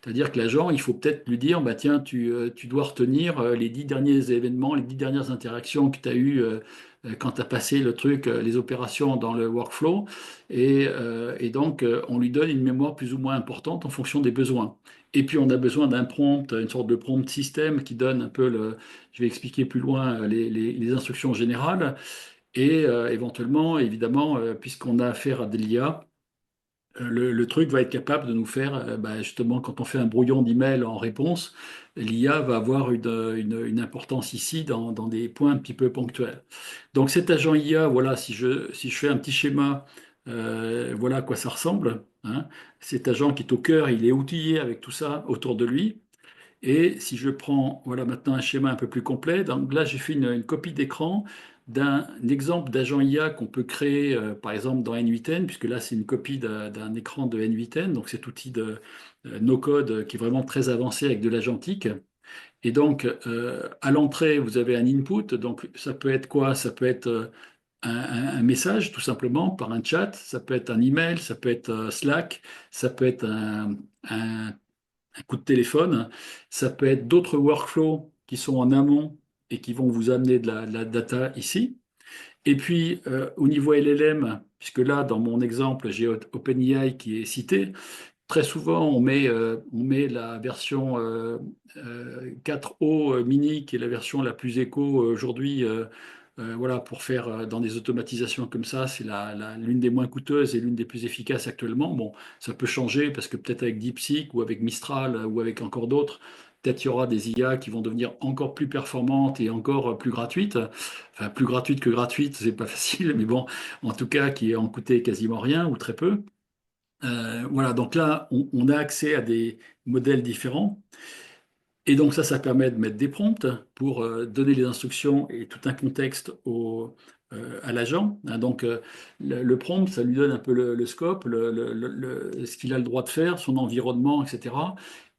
C'est-à-dire que l'agent, il faut peut-être lui dire, bah, tiens, tu dois retenir les 10 derniers événements, les 10 dernières interactions que tu as eues quand tu as passé le truc, les opérations dans le workflow. Et donc, on lui donne une mémoire plus ou moins importante en fonction des besoins. Et puis, on a besoin d'un prompt, une sorte de prompt système qui donne un peu je vais expliquer plus loin les instructions générales. Et éventuellement, évidemment, puisqu'on a affaire à de l'IA, le truc va être capable de nous faire, bah, justement, quand on fait un brouillon d'email en réponse, l'IA va avoir une importance ici dans des points un petit peu ponctuels. Donc cet agent IA, voilà, si je fais un petit schéma, voilà à quoi ça ressemble, hein. Cet agent qui est au cœur, il est outillé avec tout ça autour de lui. Et si je prends, voilà maintenant un schéma un peu plus complet, donc là j'ai fait une copie d'écran d'un exemple d'agent IA qu'on peut créer par exemple dans N8N, puisque là c'est une copie d'un écran de N8N, donc cet outil de no-code qui est vraiment très avancé avec de l'agentique. Et donc à l'entrée vous avez un input, donc ça peut être quoi? Ça peut être un message tout simplement par un chat, ça peut être un email, ça peut être Slack, ça peut être un un coup de téléphone. Ça peut être d'autres workflows qui sont en amont et qui vont vous amener de la data ici. Et puis, au niveau LLM, puisque là, dans mon exemple, j'ai OpenAI qui est cité, très souvent, on met la version 4O mini, qui est la version la plus éco aujourd'hui, voilà, pour faire dans des automatisations comme ça, c'est l'une des moins coûteuses et l'une des plus efficaces actuellement. Bon, ça peut changer parce que peut-être avec DeepSeek ou avec Mistral ou avec encore d'autres, peut-être il y aura des IA qui vont devenir encore plus performantes et encore plus gratuites. Enfin, plus gratuites que gratuites, c'est pas facile, mais bon, en tout cas, qui en coûté quasiment rien ou très peu. Voilà, donc là, on a accès à des modèles différents. Et donc ça permet de mettre des prompts pour donner les instructions et tout un contexte à l'agent, hein. Donc le prompt, ça lui donne un peu le scope, ce qu'il a le droit de faire, son environnement, etc.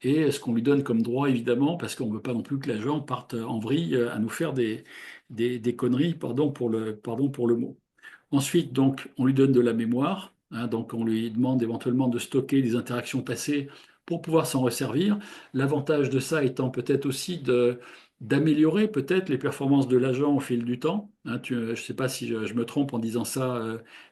Et ce qu'on lui donne comme droit, évidemment, parce qu'on ne veut pas non plus que l'agent parte en vrille à nous faire des conneries, pardon pour le mot. Ensuite, donc, on lui donne de la mémoire, hein. Donc on lui demande éventuellement de stocker les interactions passées pour pouvoir s'en resservir. L'avantage de ça étant peut-être aussi d'améliorer peut-être les performances de l'agent au fil du temps, hein. Je ne sais pas si je me trompe en disant ça,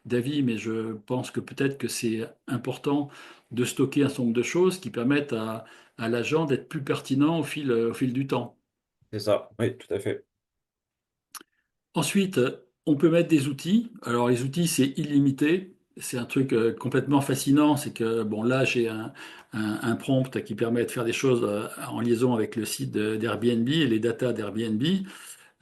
David, mais je pense que peut-être que c'est important de stocker un certain nombre de choses qui permettent à l'agent d'être plus pertinent au fil du temps. C'est ça, oui, tout à fait. Ensuite, on peut mettre des outils. Alors, les outils, c'est illimité. C'est un truc complètement fascinant. C'est que, bon, là, j'ai un prompt qui permet de faire des choses en liaison avec le site d'Airbnb et les datas d'Airbnb.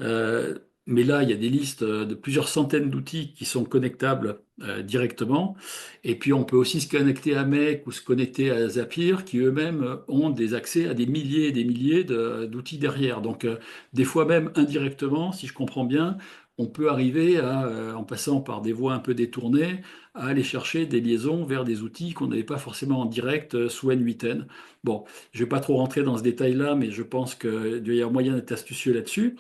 Euh, mais là, il y a des listes de plusieurs centaines d'outils qui sont connectables directement. Et puis, on peut aussi se connecter à Make ou se connecter à Zapier, qui eux-mêmes ont des accès à des milliers et des milliers d'outils derrière. Donc, des fois même indirectement, si je comprends bien, on peut arriver en passant par des voies un peu détournées, à aller chercher des liaisons vers des outils qu'on n'avait pas forcément en direct sous N8N. Bon, je ne vais pas trop rentrer dans ce détail-là, mais je pense qu'il doit y avoir moyen d'être astucieux là-dessus.